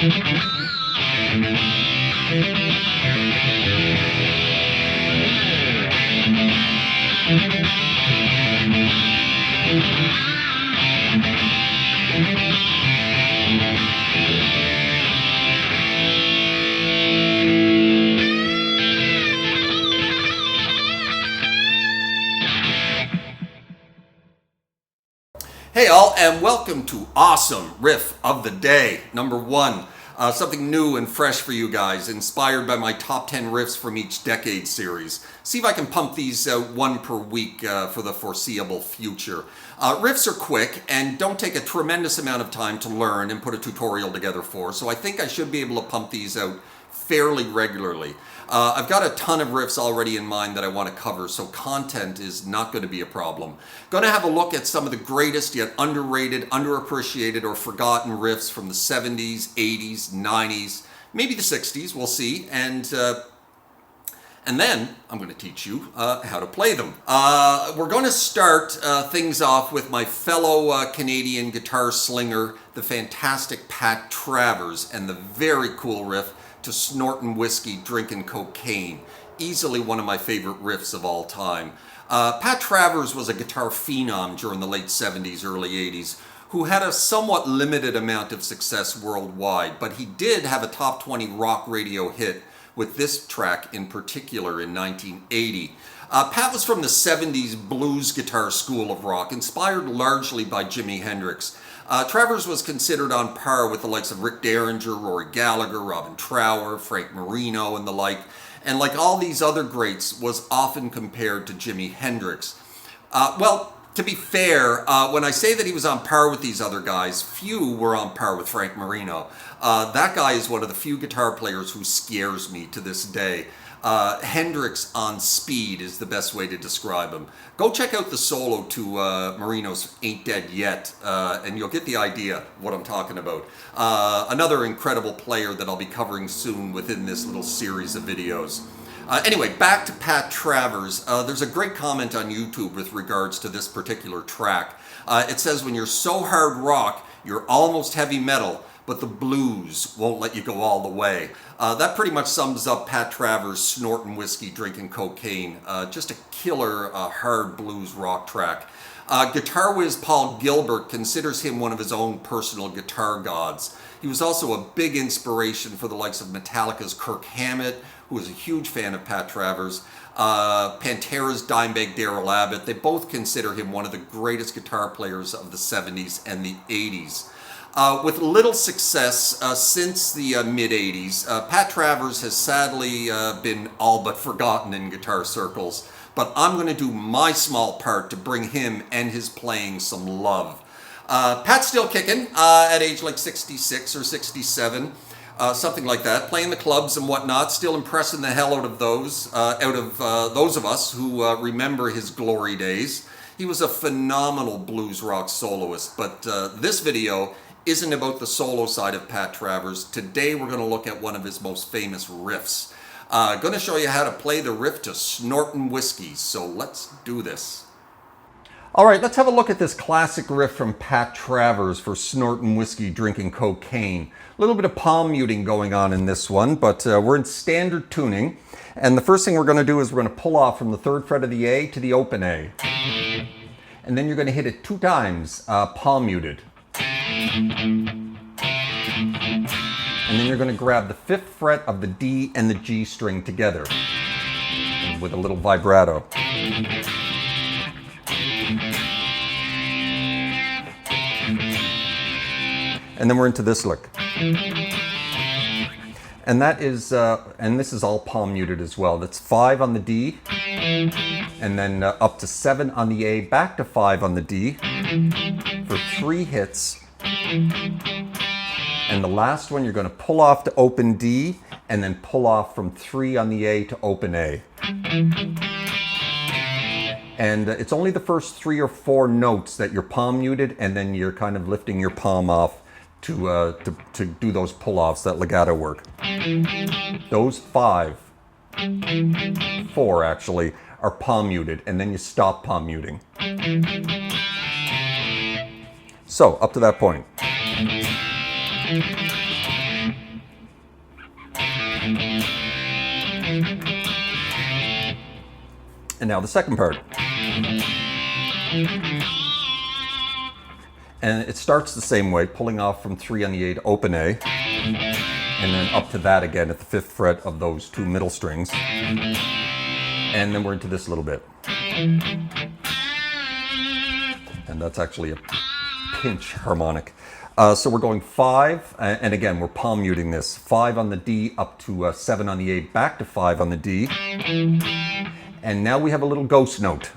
Hey all, and welcome to Awesome Riff of the Day, number 1. Something new and fresh for you guys, inspired by my top 10 riffs from each decade series. See if I can pump these out one per week for the foreseeable future. Riffs are quick and don't take a tremendous amount of time to learn and put a tutorial together for, so I think I should be able to pump these out fairly regularly. I've got a ton of riffs already in mind that I want to cover, so content is not going to be a problem. Going to have a look at some of the greatest yet underrated, underappreciated, or forgotten riffs from the 70s, 80s, 90s, maybe the 60s, we'll see, and then I'm going to teach you how to play them. We're going to start things off with my fellow Canadian guitar slinger, the fantastic Pat Travers, and the very cool riff to Snortin Whiskey, Drinkin Cocaine. Easily one of my favorite riffs of all time. Pat Travers was a guitar phenom during the late 70s, early 80s, who had a somewhat limited amount of success worldwide, but he did have a top 20 rock radio hit with this track in particular in 1980. Pat was from the 70s blues guitar school of rock, inspired largely by Jimi Hendrix. Travers was considered on par with the likes of Rick Derringer, Rory Gallagher, Robin Trower, Frank Marino, and the like, and like all these other greats, was often compared to Jimi Hendrix. Well, to be fair, when I say that he was on par with these other guys, few were on par with Frank Marino. That guy is one of the few guitar players who scares me to this day. Hendrix on speed is the best way to describe him. Go check out the solo to Marino's Ain't Dead Yet, and you'll get the idea of what I'm talking about. Another incredible player that I'll be covering soon within this little series of videos. Anyway, back to Pat Travers. There's a great comment on YouTube with regards to this particular track. It says, when you're so hard rock, you're almost heavy metal, but the blues won't let you go all the way. That pretty much sums up Pat Travers' Snortin Whiskey, Drinkin Cocaine. Just a killer hard blues rock track. Guitar whiz Paul Gilbert considers him one of his own personal guitar gods. He was also a big inspiration for the likes of Metallica's Kirk Hammett, who was a huge fan of Pat Travers, Pantera's Dimebag Darrell Abbott. They both consider him one of the greatest guitar players of the 70s and the 80s. With little success since the mid-80s, Pat Travers has sadly been all but forgotten in guitar circles, but I'm going to do my small part to bring him and his playing some love. Pat's still kicking at age like 66 or 67, something like that, playing the clubs and whatnot, still impressing the hell out of those of us who remember his glory days. He was a phenomenal blues rock soloist, but this video isn't about the solo side of Pat Travers. Today we're going to look at one of his most famous riffs. Going to show you how to play the riff to Snortin Whiskey, so let's do this. Alright, let's have a look at this classic riff from Pat Travers for Snortin Whiskey, Drinkin Cocaine. A little bit of palm muting going on in this one, but we're in standard tuning. And the first thing we're going to do is we're going to pull off from the 3rd fret of the A to the open A. And then you're going to hit it 2 times, palm muted. And then you're going to grab the 5th fret of the D and the G string together with a little vibrato. And then we're into this lick. And that is, and this is all palm muted as well. That's 5 on the D, and then up to 7 on the A, back to 5 on the D for 3 hits. And the last one, you're going to pull off to open D, and then pull off from 3 on the A to open A. And it's only the first 3 or 4 notes that you're palm muted, and then you're kind of lifting your palm off to do those pull-offs, that legato work. Those 4 actually, are palm muted, and then you stop palm muting. So, up to that point. And now the second part. And it starts the same way, pulling off from 3 on the A to open A, and then up to that again at the 5th fret of those 2 middle strings. And then we're into this little bit. And that's actually a pinch harmonic. So we're going 5, and again, we're palm muting this. 5 on the D up to 7 on the A, back to 5 on the D. And now we have a little ghost note.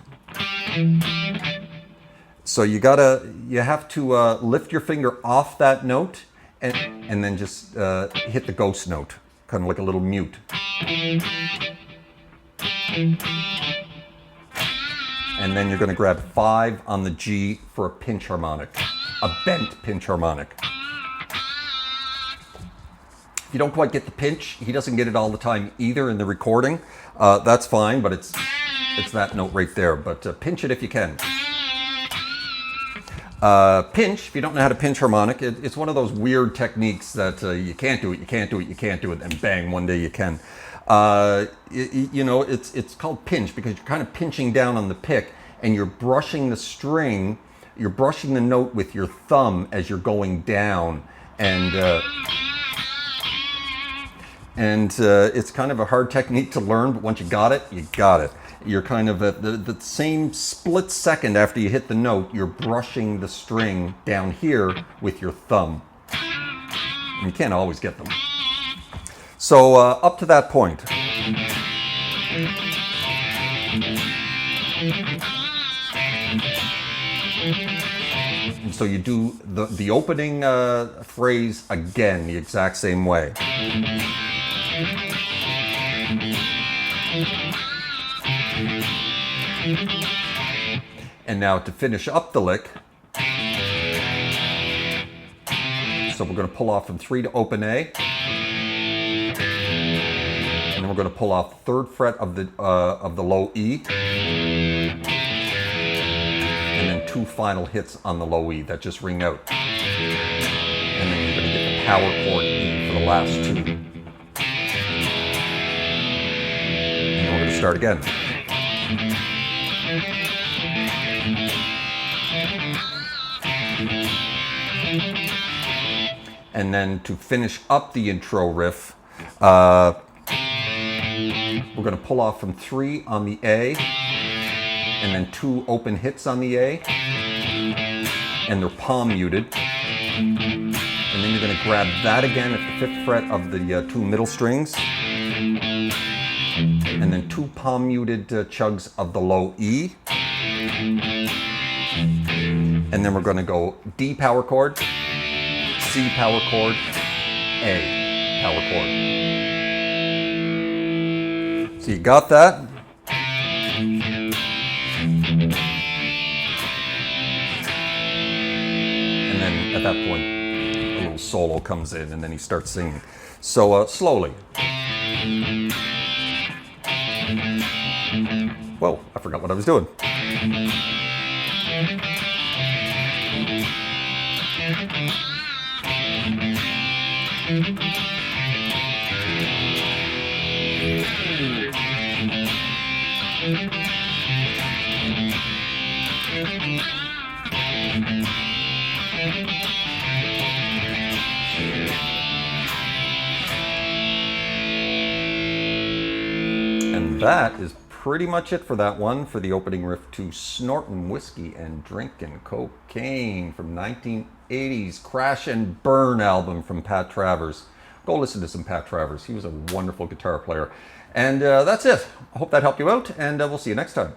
So you have to lift your finger off that note and then just hit the ghost note, kind of like a little mute. And then you're going to grab 5 on the G for a pinch harmonic, a bent pinch harmonic. If you don't quite get the pinch, he doesn't get it all the time either in the recording. That's fine, but it's that note right there. But pinch it if you can. Pinch, if you don't know how to pinch harmonic, it's one of those weird techniques that you can't do it, you can't do it, you can't do it, and bang, one day you can. It's called pinch because you're kind of pinching down on the pick and you're brushing the string, you're brushing the note with your thumb as you're going down. And it's kind of a hard technique to learn, but once you got it, you got it. You're kind of at the same split second after you hit the note, you're brushing the string down here with your thumb. And you can't always get them. So up to that point. And so you do the opening phrase again the exact same way. And now to finish up the lick, so we're going to pull off from 3 to open A, and then we're going to pull off the 3rd fret of the low E, and then 2 final hits on the low E that just ring out, and then you're going to get the power chord E for the last 2, and then we're going to start again. And then to finish up the intro riff, we're going to pull off from 3 on the A, and then 2 open hits on the A, and they're palm muted. And then you're going to grab that again at the 5th fret of the 2 middle strings, and then 2 palm muted chugs of the low E. And then we're going to go D power chord, C power chord, A power chord. So you got that? And then at that point, a little solo comes in and then he starts singing. So slowly. Whoa, I forgot what I was doing. And that is pretty much it for that one, for the opening riff to Snortin' Whiskey and Drinkin' Cocaine from 1980's Crash and Burn album from Pat Travers. Go listen to some Pat Travers. He was a wonderful guitar player. And that's it. I hope that helped you out, and we'll see you next time.